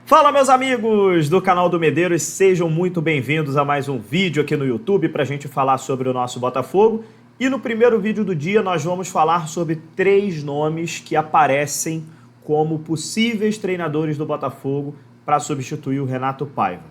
Fala, meus amigos do canal do Medeiros, sejam muito bem-vindos a mais um vídeo aqui no YouTube para a gente falar sobre o nosso Botafogo. E no primeiro vídeo do dia nós vamos falar sobre 3 nomes que aparecem como possíveis treinadores do Botafogo para substituir o Renato Paiva.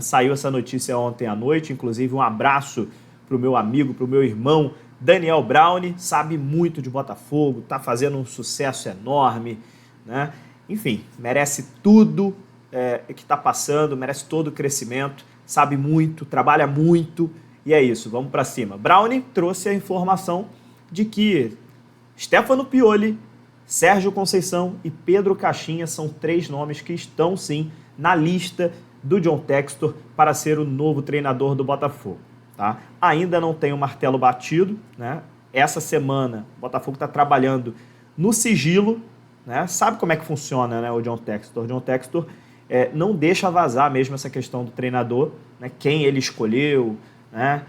Saiu essa notícia ontem à noite, inclusive um abraço para o meu amigo, para o meu irmão Daniel Browne, sabe muito de Botafogo, está fazendo um sucesso enorme, né? Enfim, merece tudo que está passando, merece todo o crescimento, sabe muito, trabalha muito, e é isso, vamos para cima. Browne trouxe a informação de que Stefano Pioli, Sérgio Conceição e Pedro Caixinha são 3 nomes que estão sim na lista do John Textor para ser o novo treinador do Botafogo. Tá? Ainda não tem o martelo batido, né? Essa semana o Botafogo está trabalhando no sigilo, né? Sabe como é que funciona, né, o John Textor? O John Textor não deixa vazar mesmo essa questão do treinador, né? Quem ele escolheu, né?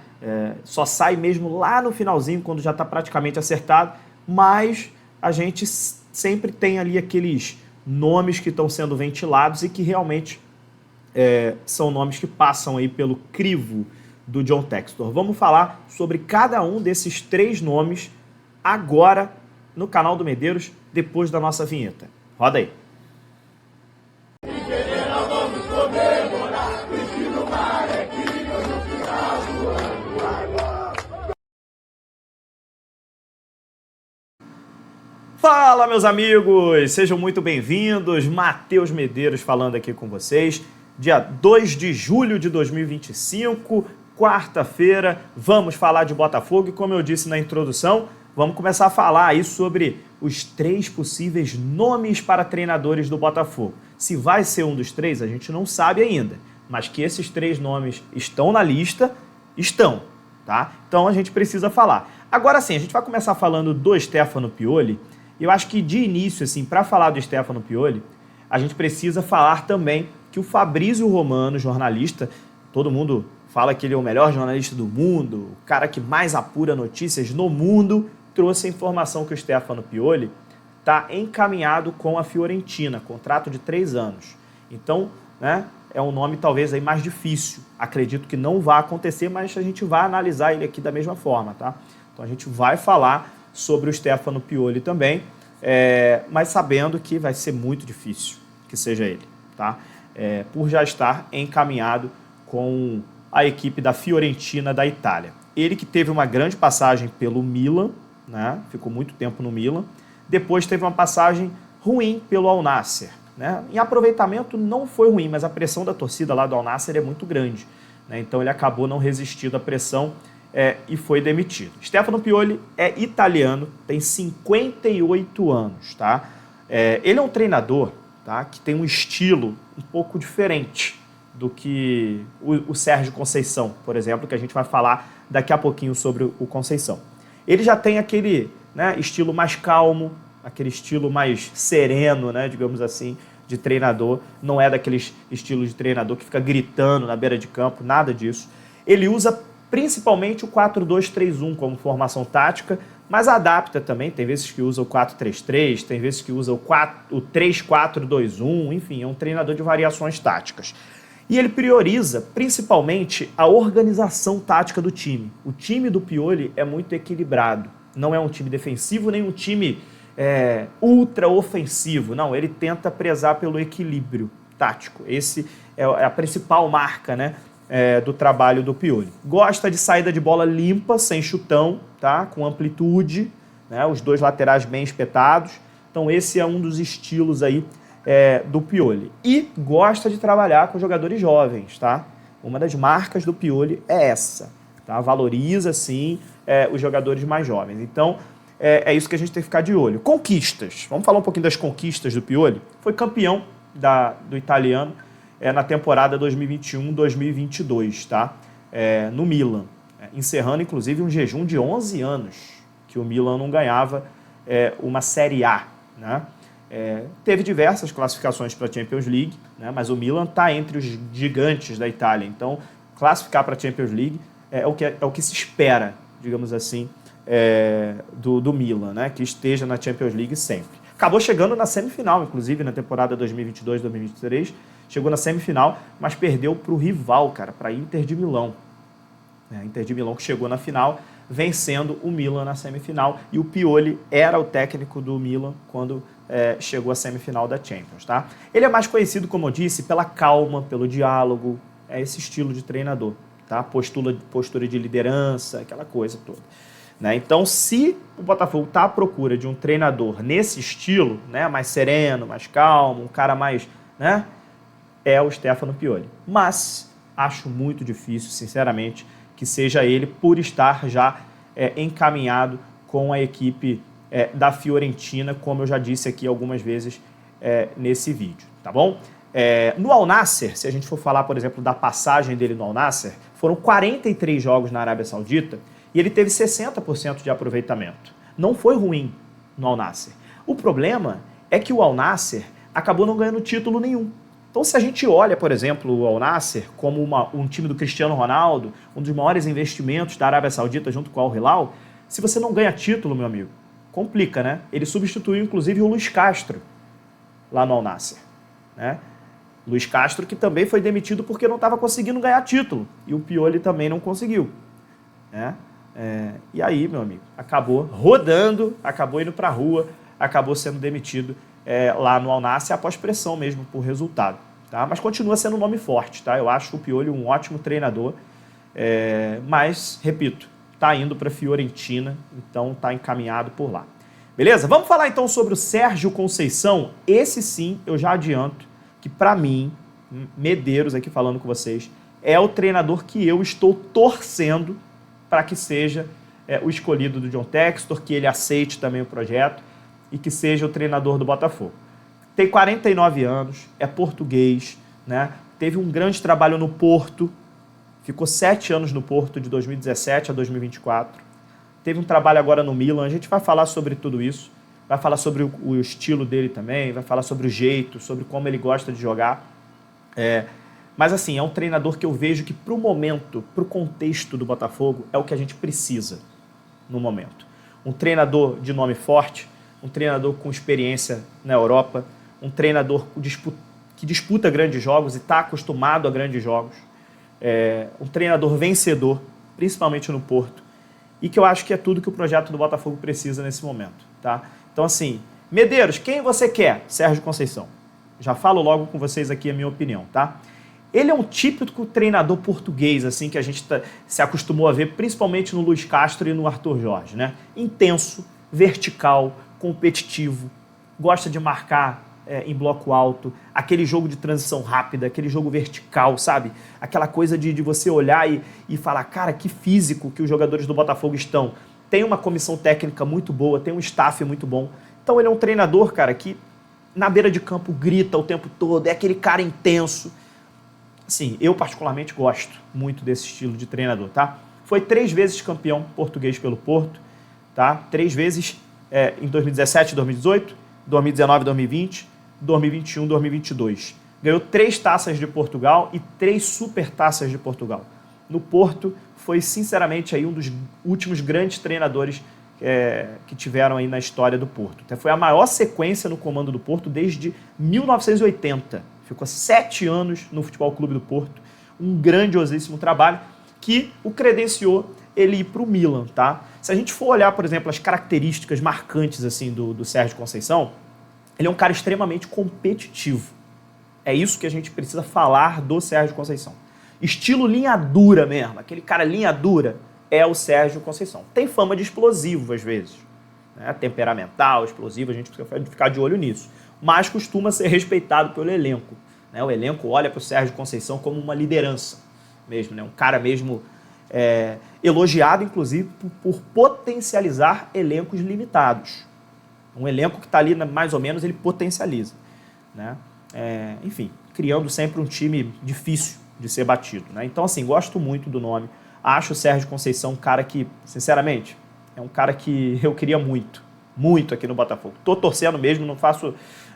Só sai mesmo lá no finalzinho, quando já está praticamente acertado, mas a gente sempre tem ali aqueles nomes que estão sendo ventilados e que realmente são nomes que passam aí pelo crivo do John Textor. Vamos falar sobre cada um desses 3 nomes agora no canal do Medeiros, depois da nossa vinheta. Roda aí. Fala, meus amigos! Sejam muito bem-vindos. Matheus Medeiros falando aqui com vocês. Dia 2 de julho de 2025, quarta-feira, vamos falar de Botafogo e, como eu disse na introdução, vamos começar a falar aí sobre os 3 possíveis nomes para treinadores do Botafogo. Se vai ser um dos 3, a gente não sabe ainda, mas que esses 3 nomes estão na lista, estão, tá? Então a gente precisa falar. Agora sim, a gente vai começar falando do Stefano Pioli. Eu acho que de início, assim, para falar do Stefano Pioli, a gente precisa falar também que o Fabrício Romano, jornalista, todo mundo fala que ele é o melhor jornalista do mundo, o cara que mais apura notícias no mundo, trouxe a informação que o Stefano Pioli está encaminhado com a Fiorentina, contrato de 3 anos. Então, né, é um nome talvez aí mais difícil. Acredito que não vai acontecer, mas a gente vai analisar ele aqui da mesma forma, tá? Então a gente vai falar sobre o Stefano Pioli também, mas sabendo que vai ser muito difícil que seja ele, tá? Por já estar encaminhado com a equipe da Fiorentina da Itália. Ele que teve uma grande passagem pelo Milan, né? Ficou muito tempo no Milan. Depois teve uma passagem ruim pelo Al Nassr, né? Em aproveitamento não foi ruim, mas a pressão da torcida lá do Al Nassr é muito grande, né? Então ele acabou não resistindo à pressão e foi demitido. Stefano Pioli é italiano, tem 58 anos, tá? Ele é um treinador, tá, que tem um estilo um pouco diferente do que o Sérgio Conceição, por exemplo, que a gente vai falar daqui a pouquinho sobre o Conceição. Ele já tem aquele, né, estilo mais calmo, aquele estilo mais sereno, né, digamos assim, de treinador. Não é daqueles estilos de treinador que fica gritando na beira de campo, nada disso. Ele usa principalmente o 4-2-3-1 como formação tática, mas adapta também, tem vezes que usa o 4-3-3, tem vezes que usa o 3-4-2-1, enfim, é um treinador de variações táticas. E ele prioriza principalmente a organização tática do time. O time do Pioli é muito equilibrado, não é um time defensivo nem um time ultra ofensivo, não, ele tenta prezar pelo equilíbrio tático. Esse é a principal marca, né, do trabalho do Pioli. Gosta de saída de bola limpa, sem chutão, tá? Com amplitude, né? Os 2 laterais bem espetados. Então esse é um dos estilos aí do Pioli. E gosta de trabalhar com jogadores jovens, tá? Uma das marcas do Pioli é essa, tá? Valoriza, sim, os jogadores mais jovens. Então é isso que a gente tem que ficar de olho. Conquistas. Vamos falar um pouquinho das conquistas do Pioli. Foi campeão do italiano na temporada 2021-2022, tá? No Milan, encerrando inclusive um jejum de 11 anos que o Milan não ganhava uma Série A, né? Teve diversas classificações para a Champions League, né? Mas o Milan está entre os gigantes da Itália, então classificar para a Champions League é o que se espera, digamos assim, do Milan, né? Que esteja na Champions League sempre. Acabou chegando na semifinal, inclusive, na temporada 2022-2023. Chegou na semifinal, mas perdeu para o rival, cara, para a Inter de Milão. Inter de Milão que chegou na final, vencendo o Milan na semifinal. E o Pioli era o técnico do Milan quando chegou à semifinal da Champions, tá? Ele é mais conhecido, como eu disse, pela calma, pelo diálogo, esse estilo de treinador, tá? Postura de liderança, aquela coisa toda. Né? Então, se o Botafogo está à procura de um treinador nesse estilo, né, mais sereno, mais calmo, um cara mais... né, é o Stefano Pioli. Mas acho muito difícil, sinceramente, que seja ele por estar já encaminhado com a equipe da Fiorentina, como eu já disse aqui algumas vezes nesse vídeo, tá bom? No Al Nassr, se a gente for falar, por exemplo, da passagem dele no Al Nassr, foram 43 jogos na Arábia Saudita e ele teve 60% de aproveitamento. Não foi ruim no Al Nassr. O problema é que o Al Nassr acabou não ganhando título nenhum. Então, se a gente olha, por exemplo, o Al Nassr como um time do Cristiano Ronaldo, um dos maiores investimentos da Arábia Saudita junto com o Al Hilal, se você não ganha título, meu amigo, complica, né? Ele substituiu, inclusive, o Luiz Castro lá no Al Nassr, né? Luiz Castro, que também foi demitido porque não estava conseguindo ganhar título. E o Pioli também não conseguiu, né? E aí, meu amigo, acabou rodando, acabou indo para a rua, acabou sendo demitido lá no Al Nassr após pressão mesmo por resultado, tá? Mas continua sendo um nome forte, tá? Eu acho o Pioli um ótimo treinador, mas, repito, tá indo para a Fiorentina, então tá encaminhado por lá. Beleza? Vamos falar então sobre o Sérgio Conceição. Esse sim, eu já adianto que para mim, Medeiros aqui falando com vocês, é o treinador que eu estou torcendo para que seja o escolhido do John Textor, que ele aceite também o projeto e que seja o treinador do Botafogo. Tem 49 anos, é português, né? Teve um grande trabalho no Porto, ficou 7 anos no Porto, de 2017 a 2024. Teve um trabalho agora no Milan, a gente vai falar sobre tudo isso, vai falar sobre o estilo dele também, vai falar sobre o jeito, sobre como ele gosta de jogar. Mas assim, é um treinador que eu vejo que para o momento, para o contexto do Botafogo, é o que a gente precisa no momento. Um treinador de nome forte, um treinador com experiência na Europa, um treinador que disputa grandes jogos e está acostumado a grandes jogos, um treinador vencedor, principalmente no Porto, e que eu acho que é tudo que o projeto do Botafogo precisa nesse momento, tá? Então assim, Medeiros, quem você quer? Sérgio Conceição. Já falo logo com vocês aqui a minha opinião, tá? Ele é um típico treinador português, assim, que a gente se acostumou a ver, principalmente no Luiz Castro e no Arthur Jorge, né? Intenso, vertical, competitivo, gosta de marcar em bloco alto, aquele jogo de transição rápida, aquele jogo vertical, sabe? Aquela coisa de você olhar e falar, cara, que físico que os jogadores do Botafogo estão. Tem uma comissão técnica muito boa, tem um staff muito bom. Então ele é um treinador, cara, que na beira de campo grita o tempo todo, é aquele cara intenso. Assim, eu particularmente gosto muito desse estilo de treinador, tá? Foi 3 vezes campeão português pelo Porto, tá? 3 vezes em 2017 e 2018, 2019 e 2020, 2021 e 2022. Ganhou 3 taças de Portugal e 3 super taças de Portugal. No Porto, foi sinceramente aí um dos últimos grandes treinadores que tiveram aí na história do Porto. Então, foi a maior sequência no comando do Porto desde 1980. Ficou 7 anos no Futebol Clube do Porto. Um grandiosíssimo trabalho que o credenciou ele ir para o Milan, tá? Se a gente for olhar, por exemplo, as características marcantes assim, do Sérgio Conceição, ele é um cara extremamente competitivo. É isso que a gente precisa falar do Sérgio Conceição. Estilo linha dura mesmo, aquele cara linha dura é o Sérgio Conceição. Tem fama de explosivo às vezes, né? Temperamental, explosivo, a gente precisa ficar de olho nisso. Mas costuma ser respeitado pelo elenco, né? O elenco olha para o Sérgio Conceição como uma liderança mesmo, né? Um cara mesmo elogiado, inclusive, por potencializar elencos limitados. Um elenco que está ali, mais ou menos, ele potencializa, né? Enfim, criando sempre um time difícil de ser batido, né? Então, assim, gosto muito do nome. Acho o Sérgio Conceição um cara que, sinceramente, é um cara que eu queria muito, muito aqui no Botafogo. Tô torcendo mesmo,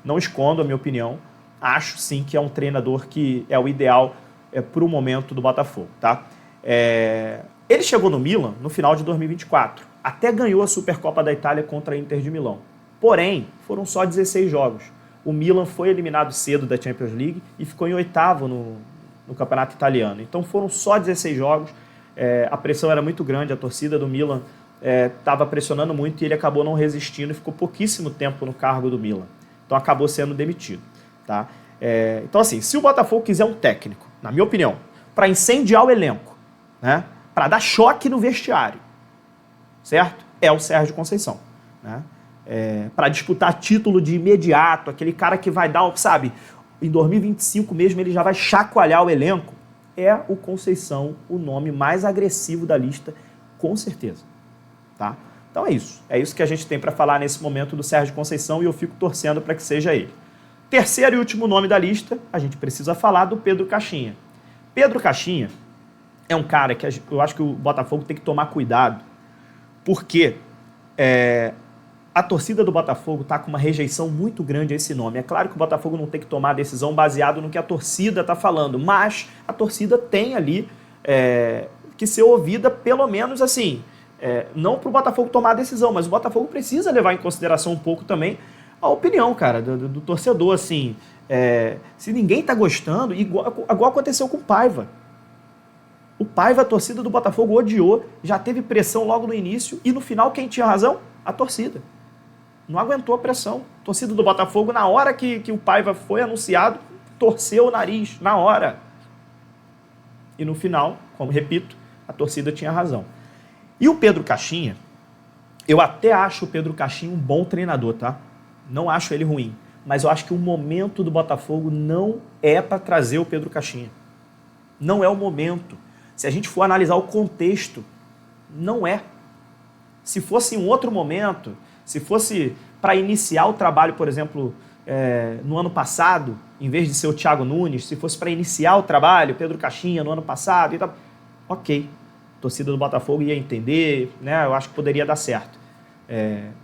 não escondo a minha opinião. Acho, sim, que é um treinador que é o ideal para o momento do Botafogo, tá? Ele chegou no Milan no final de 2024. Até ganhou a Supercopa da Itália contra a Inter de Milão. Porém, foram só 16 jogos. O Milan foi eliminado cedo da Champions League e ficou em oitavo no campeonato italiano. Então foram só 16 jogos, a pressão era muito grande, a torcida do Milan estava pressionando muito e ele acabou não resistindo e ficou pouquíssimo tempo no cargo do Milan. Então acabou sendo demitido. Tá? Então assim, se o Botafogo quiser um técnico, na minha opinião, para incendiar o elenco, né, para dar choque no vestiário, certo? É o Sérgio Conceição. Né? Para disputar título de imediato, aquele cara que vai dar, sabe, em 2025 mesmo ele já vai chacoalhar o elenco, é o Conceição o nome mais agressivo da lista, com certeza. Tá? Então é isso que a gente tem para falar nesse momento do Sérgio Conceição e eu fico torcendo para que seja ele. Terceiro e último nome da lista, a gente precisa falar do Pedro Caixinha. Pedro Caixinha é um cara que eu acho que o Botafogo tem que tomar cuidado, porque a torcida do Botafogo está com uma rejeição muito grande a esse nome. É claro que o Botafogo não tem que tomar a decisão baseado no que a torcida está falando, mas a torcida tem ali que ser ouvida, pelo menos assim, não para o Botafogo tomar a decisão, mas o Botafogo precisa levar em consideração um pouco também a opinião, cara, do torcedor, assim. Se ninguém está gostando, igual aconteceu com o Paiva. O Paiva, a torcida do Botafogo odiou, já teve pressão logo no início e no final quem tinha razão? A torcida. Não aguentou a pressão. A torcida do Botafogo, na hora que o Paiva foi anunciado, torceu o nariz, na hora. E no final, como repito, a torcida tinha razão. E o Pedro Caixinha, eu até acho o Pedro Caixinha um bom treinador, tá? Não acho ele ruim. Mas eu acho que o momento do Botafogo não é para trazer o Pedro Caixinha. Não é o momento. Se a gente for analisar o contexto, não é. Se fosse em um outro momento, se fosse para iniciar o trabalho, por exemplo, no ano passado, em vez de ser o Thiago Nunes, se fosse para iniciar o trabalho, Pedro Caixinha no ano passado, e tal, ok. A torcida do Botafogo ia entender, né? Eu acho que poderia dar certo.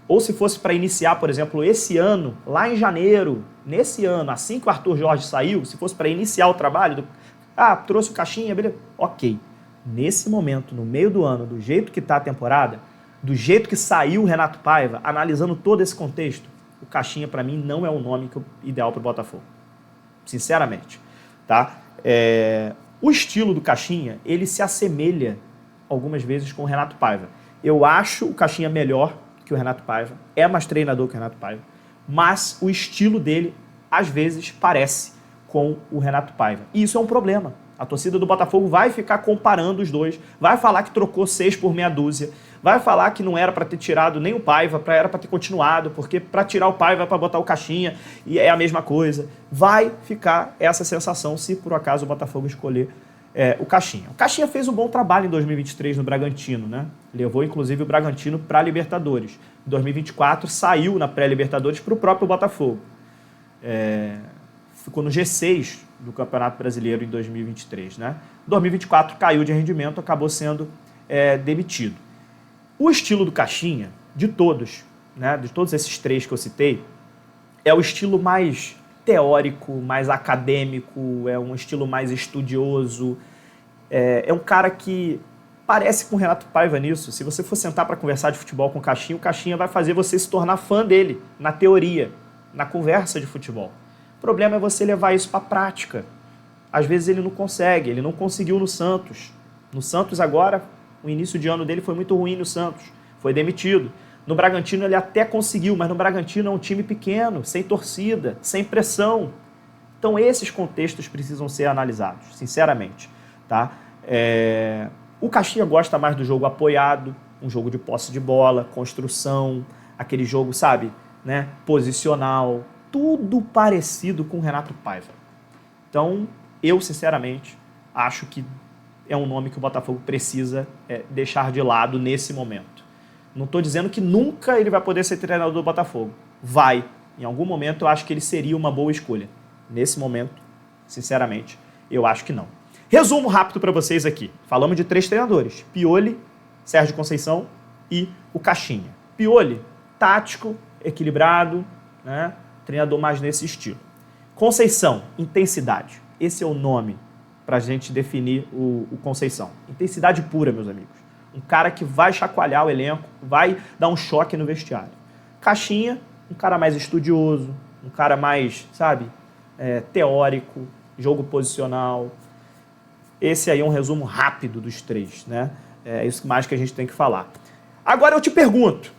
Ou se fosse para iniciar, por exemplo, esse ano, lá em janeiro, nesse ano, assim que o Arthur Jorge saiu, se fosse para iniciar o trabalho, trouxe o Caixinha, beleza? Ok. Nesse momento, no meio do ano, do jeito que está a temporada, do jeito que saiu o Renato Paiva, analisando todo esse contexto, o Caixinha, para mim, não é o nome ideal para o Botafogo. Sinceramente. Tá? O estilo do Caixinha, ele se assemelha algumas vezes com o Renato Paiva. Eu acho o Caixinha melhor que o Renato Paiva, é mais treinador que o Renato Paiva, mas o estilo dele, às vezes, parece com o Renato Paiva. E isso é um problema. A torcida do Botafogo vai ficar comparando os dois, vai falar que trocou 6 por meia dúzia, vai falar que não era para ter tirado nem o Paiva, era para ter continuado, porque para tirar o Paiva é para botar o Caixinha, e é a mesma coisa. Vai ficar essa sensação se por acaso o Botafogo escolher o Caixinha. O Caixinha fez um bom trabalho em 2023 no Bragantino, né? Levou inclusive o Bragantino para a Libertadores. Em 2024 saiu na pré-Libertadores para o próprio Botafogo. Ficou no G6 do Campeonato Brasileiro em 2023, né? Em 2024 caiu de rendimento, acabou sendo demitido. O estilo do Caixinha, de todos, né, de todos esses 3 que eu citei, é o estilo mais teórico, mais acadêmico, é um estilo mais estudioso, é um cara que parece com o Renato Paiva nisso. Se você for sentar para conversar de futebol com o Caixinha vai fazer você se tornar fã dele, na teoria, na conversa de futebol. O problema é você levar isso para a prática. Às vezes ele não consegue, ele não conseguiu no Santos. No Santos agora, o início de ano dele foi muito ruim no Santos, foi demitido. No Bragantino ele até conseguiu, mas no Bragantino é um time pequeno, sem torcida, sem pressão. Então esses contextos precisam ser analisados, sinceramente. Tá? O Caixinha gosta mais do jogo apoiado, um jogo de posse de bola, construção, aquele jogo, sabe, né, posicional, tudo parecido com o Renato Paiva. Então, eu, sinceramente, acho que é um nome que o Botafogo precisa deixar de lado nesse momento. Não estou dizendo que nunca ele vai poder ser treinador do Botafogo. Vai. Em algum momento eu acho que ele seria uma boa escolha. Nesse momento, sinceramente, eu acho que não. Resumo rápido para vocês aqui. Falamos de 3 treinadores. Pioli, Sérgio Conceição e o Caixinha. Pioli, tático, equilibrado, né? Treinador mais nesse estilo. Conceição, intensidade. Esse é o nome para a gente definir o Conceição. Intensidade pura, meus amigos. Um cara que vai chacoalhar o elenco, vai dar um choque no vestiário. Caixinha, um cara mais estudioso, um cara mais, sabe, teórico, jogo posicional. Esse aí é um resumo rápido dos três, né? É isso mais que a gente tem que falar. Agora eu te pergunto,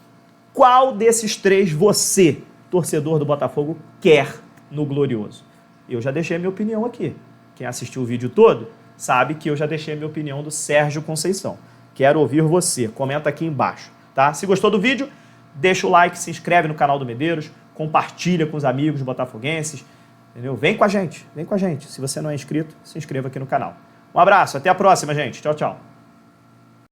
qual desses três você, torcedor do Botafogo, quer no Glorioso? Eu já deixei a minha opinião aqui. Quem assistiu o vídeo todo sabe que eu já deixei a minha opinião do Sérgio Conceição. Quero ouvir você. Comenta aqui embaixo, tá? Se gostou do vídeo, deixa o like, se inscreve no canal do Medeiros, compartilha com os amigos botafoguenses, entendeu? Vem com a gente, vem com a gente. Se você não é inscrito, se inscreva aqui no canal. Um abraço, até a próxima, gente. Tchau, tchau.